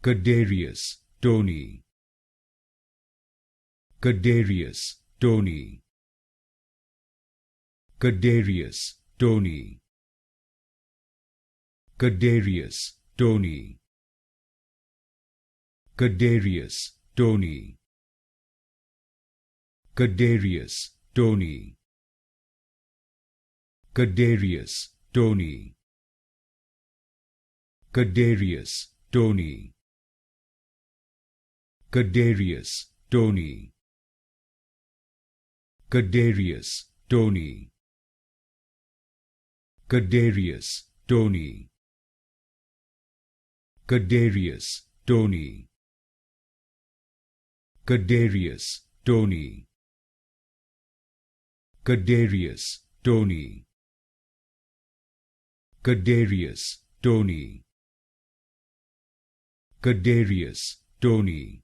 Kadarius Toney, Kadarius Toney, Kadarius Toney, Kadarius Toney, Kadarius Toney, Kadarius Toney, Kadarius Toney, Kadarius Toney, Kadarius Toney, Kadarius Toney, Kadarius Toney, Kadarius Toney, Kadarius Toney, Kadarius Toney, Kadarius Toney, Kadarius Toney,